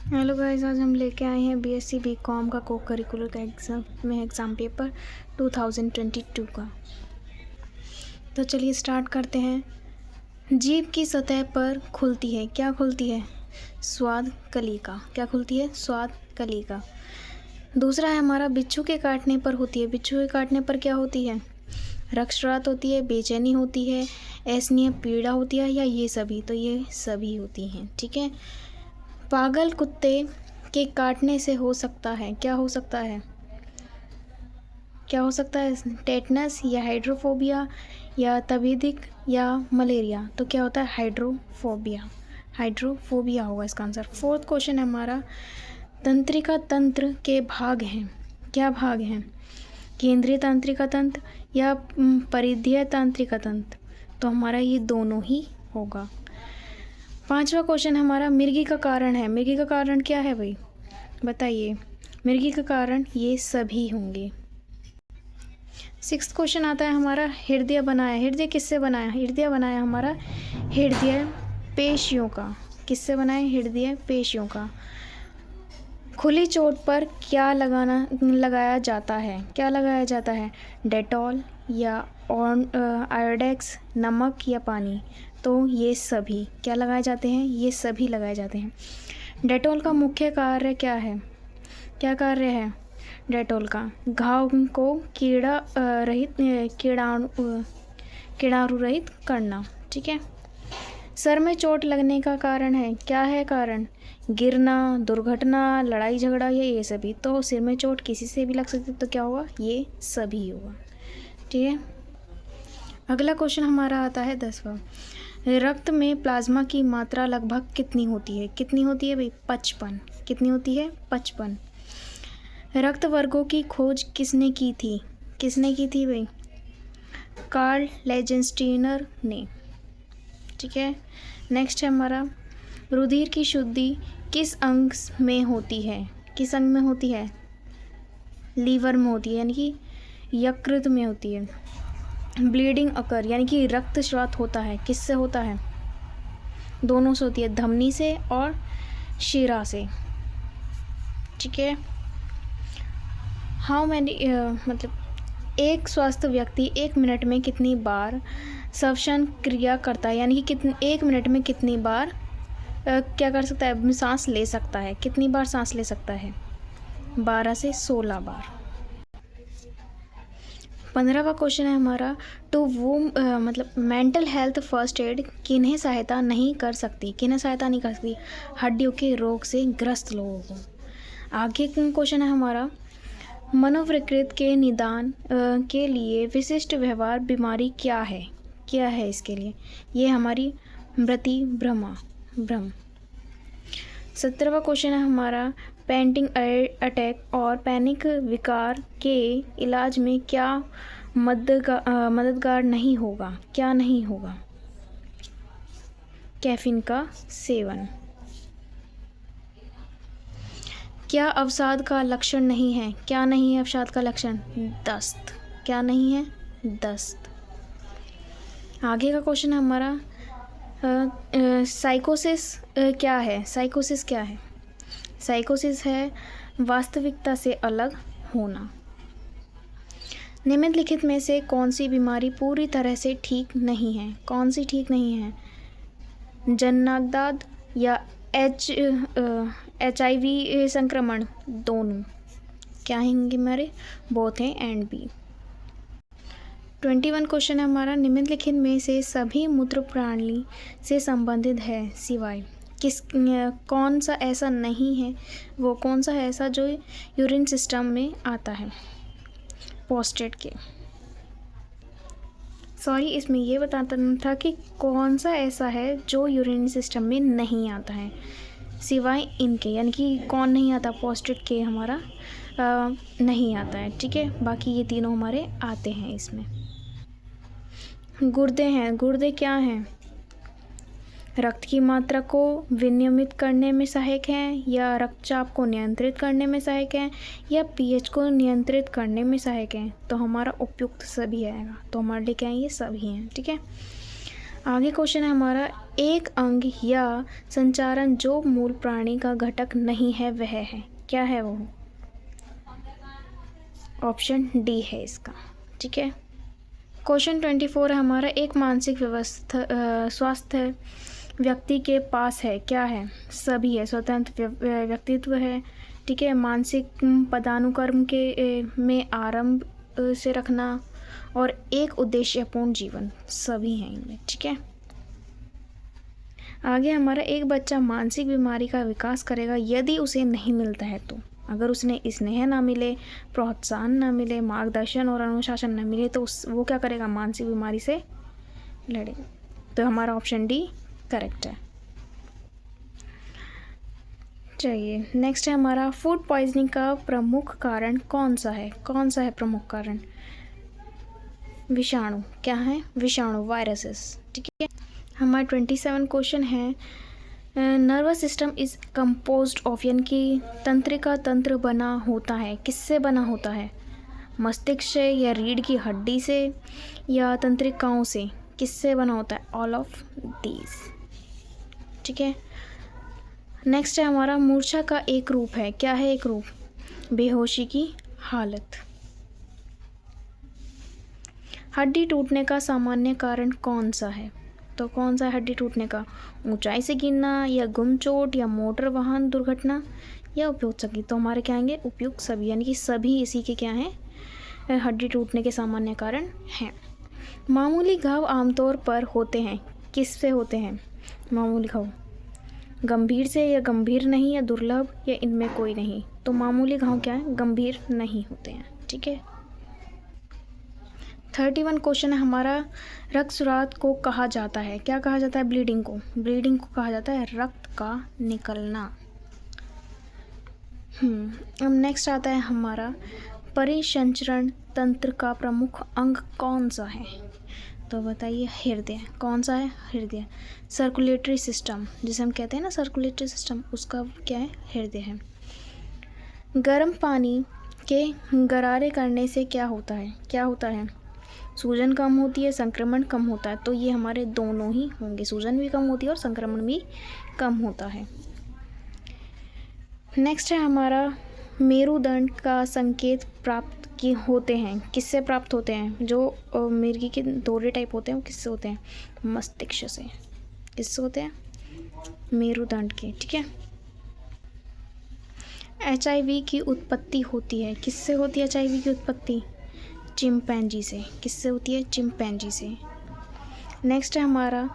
Hello guys, आज हम लेके आए हैं बीएससी बीकॉम का को करिकुलर का एग्ज़ाम पेपर 2022 का। तो चलिए स्टार्ट करते हैं। जीभ की सतह पर खुलती है, क्या खुलती है? स्वाद कलिका। क्या खुलती है? स्वाद कलिका। दूसरा है हमारा, बिच्छू के काटने पर होती है। बिच्छू के काटने पर क्या होती है? रक्तस्राव होती है, बेचैनी होती है, असहनीय पीड़ा होती है, या ये सभी? तो ये सभी होती हैं, ठीक है। पागल कुत्ते के काटने से हो सकता है, क्या हो सकता है? क्या हो सकता है? टेटनस या हाइड्रोफोबिया या तपेदिक या मलेरिया। तो क्या होता है? हाइड्रोफोबिया। हाइड्रोफोबिया होगा इसका आंसर। फोर्थ क्वेश्चन है हमारा, तंत्रिका तंत्र के भाग हैं, क्या भाग हैं? केंद्रीय तंत्रिका तंत्र या परिधीय तंत्रिका तंत्र। तो हमारा ये दोनों ही होगा। पांचवा क्वेश्चन हमारा, मिर्गी का कारण है। मिर्गी का कारण क्या है भाई, बताइए? मिर्गी का कारण ये सभी होंगे। सिक्स्थ क्वेश्चन आता है हमारा, हृदय बनाया। हृदय किससे बनाया? हृदय बनाया हमारा हृदय पेशियों का। किससे बनाए? हृदय पेशियों का। खुली चोट पर क्या लगाया जाता है? क्या लगाया जाता है? डेटॉल या आयोडेक्स, नमक या पानी। तो ये सभी क्या लगाए जाते हैं? ये सभी लगाए जाते हैं। डेटॉल का मुख्य कार्य क्या है? क्या कार्य है डेटॉल का? घाव को कीड़ाणु रहित करना, ठीक है। सर में चोट लगने का कारण है, क्या है कारण? गिरना, दुर्घटना, लड़ाई झगड़ा या ये सभी। तो सिर में चोट किसी से भी लग सकती है, तो क्या होगा? ये सभी होगा, ठीक है। अगला क्वेश्चन हमारा आता है 10वां। रक्त में प्लाज्मा की मात्रा लगभग कितनी होती है? कितनी होती है भाई? 55। कितनी होती है? 55। रक्त वर्गों की खोज किसने की थी? किसने की थी भाई? कार्ल लेजेंस्टीनर ने, ठीक है। नेक्स्ट है हमारा, रुधिर की शुद्धि किस अंग में होती है? किस अंग में होती है? लीवर में होती है, यानी कि यकृत में होती है। ब्लीडिंग अकर, यानी कि रक्तस्राव होता है, किससे होता है? दोनों से होती है, धमनी से और शिरा से, ठीक है। हाउ मैनी मतलब एक स्वस्थ व्यक्ति 1 मिनट में कितनी बार श्वसन क्रिया करता है? यानी कि कितने 1 मिनट में कितनी बार क्या कर सकता है? सांस ले सकता है। कितनी बार सांस ले सकता है? 12 से 16 बार। 15वां क्वेश्चन है हमारा, टू वूम मतलब मेंटल हेल्थ फर्स्ट एड किन्हें सहायता नहीं कर सकती? किन्हें सहायता नहीं कर सकती? हड्डियों के रोग से ग्रस्त लोगों को। आगे क्वेश्चन है हमारा, मनोविकृत के निदान के लिए विशिष्ट व्यवहार बीमारी क्या है? क्या है इसके लिए? ये हमारी मृति भ्रम। 17वां क्वेश्चन है हमारा, पैनिक अटैक और पैनिक विकार के इलाज में क्या मददगार नहीं होगा? क्या नहीं होगा? कैफीन का सेवन। क्या अवसाद का लक्षण नहीं है? क्या नहीं है अवसाद का लक्षण? दस्त। क्या नहीं है? दस्त। आगे का क्वेश्चन है हमारा, साइकोसिस क्या है? साइकोसिस क्या है? साइकोसिस है वास्तविकता से अलग होना। निम्नलिखित में से कौन सी बीमारी पूरी तरह से ठीक नहीं है? कौन सी ठीक नहीं है? जन्नादाद या HIV संक्रमण? दोनों क्या होंगे हमारे? बोथ हैं एंड बी। 21 क्वेश्चन है हमारा, निम्नलिखित में से सभी मूत्र प्रणाली से संबंधित है सिवाय कौन सा ऐसा नहीं है? वो कौन सा है ऐसा जो यूरिन सिस्टम में आता है? प्रोस्टेट के। सॉरी, इसमें ये बताता था कि कौन सा ऐसा है जो यूरिन सिस्टम में नहीं आता है सिवाय इनके, यानी कि कौन नहीं आता? प्रोस्टेट के हमारा नहीं आता है, ठीक है। बाकी ये तीनों हमारे आते हैं इसमें। गुर्दे हैं। गुर्दे क्या हैं? रक्त की मात्रा को विनियमित करने में सहायक हैं, या रक्तचाप को नियंत्रित करने में सहायक हैं, या पीएच को नियंत्रित करने में सहायक हैं। तो हमारा उपयुक्त सभी आएगा, तो हमारे लिए क्या है? ये सभी हैं, ठीक है। आगे क्वेश्चन है हमारा, एक अंग या संचारण जो मूल प्राणी का घटक नहीं है वह है, क्या है वो? ऑप्शन डी है इसका। ठीक है। क्वेश्चन 24 है हमारा, एक मानसिक स्वास्थ्य व्यक्ति के पास है, क्या है? सभी है, स्वतंत्र व्यक्तित्व है। ठीक है। मानसिक पदानुक्रम के में आरंभ से रखना और एक उद्देश्यपूर्ण जीवन, सभी हैं इनमें। ठीक है। आगे हमारा, एक बच्चा मानसिक बीमारी का विकास करेगा यदि उसे नहीं मिलता है तो, अगर उसने स्नेह ना मिले, प्रोत्साहन ना मिले, मार्गदर्शन और अनुशासन ना मिले तो वो क्या करेगा? मानसिक बीमारी से लड़ेगा। तो हमारा ऑप्शन डी करेक्ट है। चलिए नेक्स्ट है हमारा, फूड पॉइजनिंग का प्रमुख कारण कौन सा है? कौन सा है प्रमुख कारण? विषाणु। क्या है? विषाणु, वायरसेस। ठीक है। हमारा 27 क्वेश्चन है, nervous system is composed of, यानी कि तंत्रिका तंत्र बना होता है, किससे बना होता है? मस्तिष्क से या रीढ़ की हड्डी से या तंत्रिकाओं से? किससे बना होता है? All of these. ठीक है। नेक्स्ट है हमारा, मूर्छा का एक रूप है, क्या है एक रूप? बेहोशी की हालत। हड्डी टूटने का सामान्य कारण कौन सा है? तो कौन सा है हड्डी टूटने का? ऊंचाई से गिरना या गुम चोट या मोटर वाहन दुर्घटना या उपयुक्त सभी। तो हमारे क्या आएंगे? उपयुक्त सभी, यानी कि सभी इसी के क्या हैं? हड्डी टूटने के सामान्य कारण हैं। मामूली घाव आमतौर पर होते हैं, किससे होते हैं मामूली घाव? गंभीर से या गंभीर नहीं या दुर्लभ या इनमें कोई नहीं। तो मामूली घाव क्या है? गंभीर नहीं होते हैं। ठीक है। 31 क्वेश्चन है हमारा, रक्तस्राव को कहा जाता है, क्या कहा जाता है? ब्लीडिंग को। ब्लीडिंग को कहा जाता है रक्त का निकलना। अब नेक्स्ट आता है हमारा, परिसंचरण तंत्र का प्रमुख अंग कौन सा है? तो बताइए, हृदय। कौन सा है? हृदय। सर्कुलेटरी सिस्टम, जिसे हम कहते हैं ना सर्कुलेटरी सिस्टम, उसका क्या है? हृदय है। गर्म पानी के गरारे करने से क्या होता है? क्या होता है? सूजन कम होती है, संक्रमण कम होता है। तो ये हमारे दोनों ही होंगे, सूजन भी कम होती है और संक्रमण भी कम होता है। नेक्स्ट है हमारा, मेरुदंड का संकेत प्राप्त की होते हैं, किससे प्राप्त होते हैं? जो मिर्गी के दौरे टाइप होते हैं वो किससे होते हैं? मस्तिष्क से। किससे होते हैं? मेरुदंड के। ठीक है। HIV की उत्पत्ति होती है, किससे होती है HIV की उत्पत्ति? चिंपैंजी से। किससे होती है? चिंपैंजी से। नेक्स्ट है हमारा,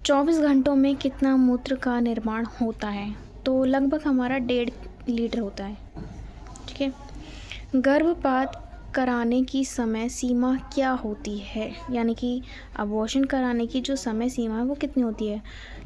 24 घंटों में कितना मूत्र का निर्माण होता है? तो लगभग हमारा 1.5 लीटर होता है। ठीक है। गर्भपात कराने की समय सीमा क्या होती है? यानी कि अबॉर्शन कराने की जो समय सीमा है वो कितनी होती है?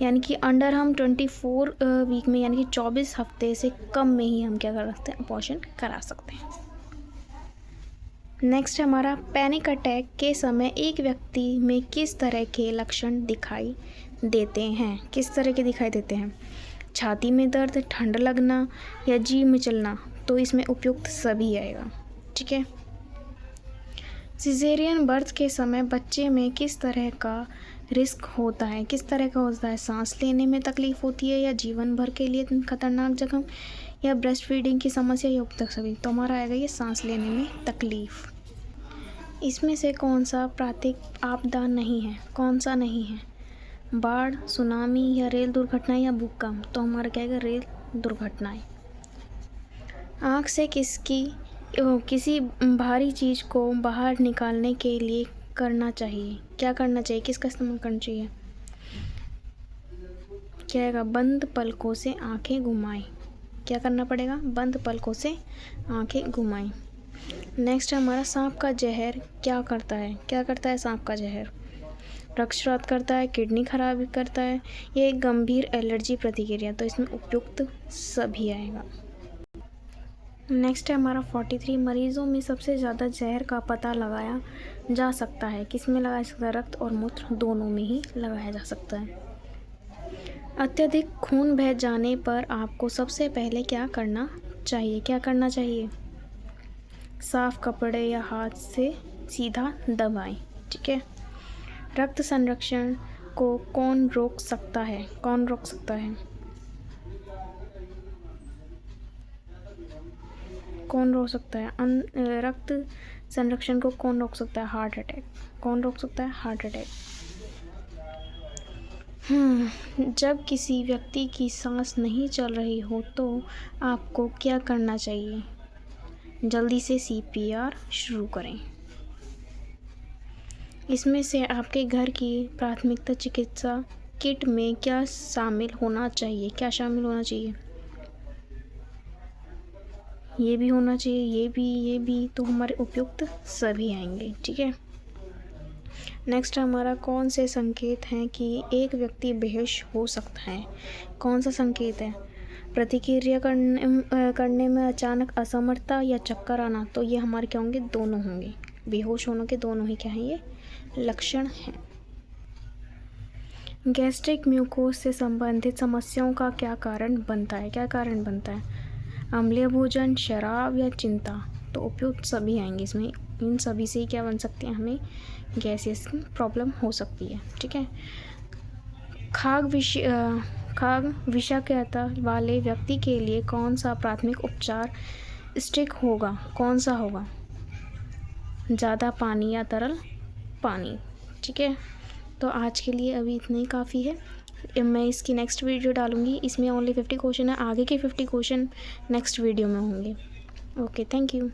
यानी कि अंडर हम 24 वीक में, यानी कि 24 हफ्ते से कम में ही हम क्या कर सकते हैं? अबॉर्शन करा सकते हैं। नेक्स्ट हमारा, पैनिक अटैक के समय एक व्यक्ति में किस तरह के लक्षण दिखाई देते हैं? किस तरह के दिखाई देते हैं? छाती में दर्द, ठंड लगना या जीभ में चलना। तो इसमें उपयुक्त सभी आएगा। ठीक है। सिजेरियन बर्थ के समय बच्चे में किस तरह का रिस्क होता है? किस तरह का होता है? सांस लेने में तकलीफ होती है या जीवन भर के लिए खतरनाक जख्म या ब्रेस्ट फीडिंग की समस्या या उपयुक्त सभी। तो हमारा आएगा ये सांस लेने में तकलीफ। इसमें से कौन सा प्राकृतिक आपदा नहीं है? कौन सा नहीं है? बाढ़, सुनामी या रेल दुर्घटना या भूकंप। तो हमारा क्या आएगा? रेल दुर्घटनाएं। आँख से किसी भारी चीज़ को बाहर निकालने के लिए करना चाहिए, क्या करना चाहिए? किसका इस्तेमाल करना चाहिए? क्या आएगा? बंद पलकों से आंखें घुमाएं। क्या करना पड़ेगा? बंद पलकों से आंखें घुमाएं। नेक्स्ट हमारा, सांप का जहर क्या करता है? क्या करता है सांप का जहर? रक्तस्राव करता है, किडनी खराब करता है, ये एक गंभीर एलर्जी प्रतिक्रिया। तो इसमें उपयुक्त सभी आएगा। नेक्स्ट है हमारा 43, मरीजों में सबसे ज़्यादा जहर का पता लगाया जा सकता है, किस में लगाया जा सकता है? रक्त और मूत्र दोनों में ही लगाया जा सकता है। अत्यधिक खून बह जाने पर आपको सबसे पहले क्या करना चाहिए? क्या करना चाहिए? साफ कपड़े या हाथ से सीधा दबाएं। ठीक है। रक्त संरक्षण को कौन रोक सकता है? कौन रोक सकता है? कौन रोक सकता है? रक्त संरक्षण को कौन रोक सकता है? Heart attack. कौन रोक सकता है? Heart attack. जब किसी व्यक्ति की सांस नहीं चल रही हो तो आपको क्या करना चाहिए? जल्दी से CPR शुरू करें। इसमें से आपके घर की प्राथमिकता चिकित्सा किट में क्या शामिल होना चाहिए? क्या शामिल होना चाहिए? ये भी होना चाहिए, ये भी, तो हमारे उपयुक्त सभी आएंगे। ठीक है। नेक्स्ट हमारा कौन से संकेत हैं कि एक व्यक्ति बेहोश हो सकता है? कौन सा संकेत है? प्रतिक्रिया करने में अचानक असमर्थता या चक्कर आना, तो ये हमारे क्या होंगे? दोनों होंगे। बेहोश होने के दोनों ही क्या हैं? ये लक्षण हैं। गैस्ट्रिक म्यूकोस से संबंधित समस्याओं का क्या कारण बनता है? क्या कारण बनता है? अम्लीय भोजन, शराब या चिंता, तो उपयुक्त सभी आएंगे इसमें। इन सभी से क्या बन सकते हैं? हमें गैसेस की प्रॉब्लम हो सकती है। ठीक है। खाद्य विषाक्तता वाले व्यक्ति के लिए कौन सा प्राथमिक उपचार स्टिक होगा? कौन सा होगा? ज़्यादा पानी या तरल पानी। ठीक है। तो आज के लिए अभी इतना ही काफ़ी है। मैं इसकी नेक्स्ट वीडियो डालूँगी। इसमें ओनली 50 क्वेश्चन है, आगे के 50 क्वेश्चन नेक्स्ट वीडियो में होंगे। Okay, thank you.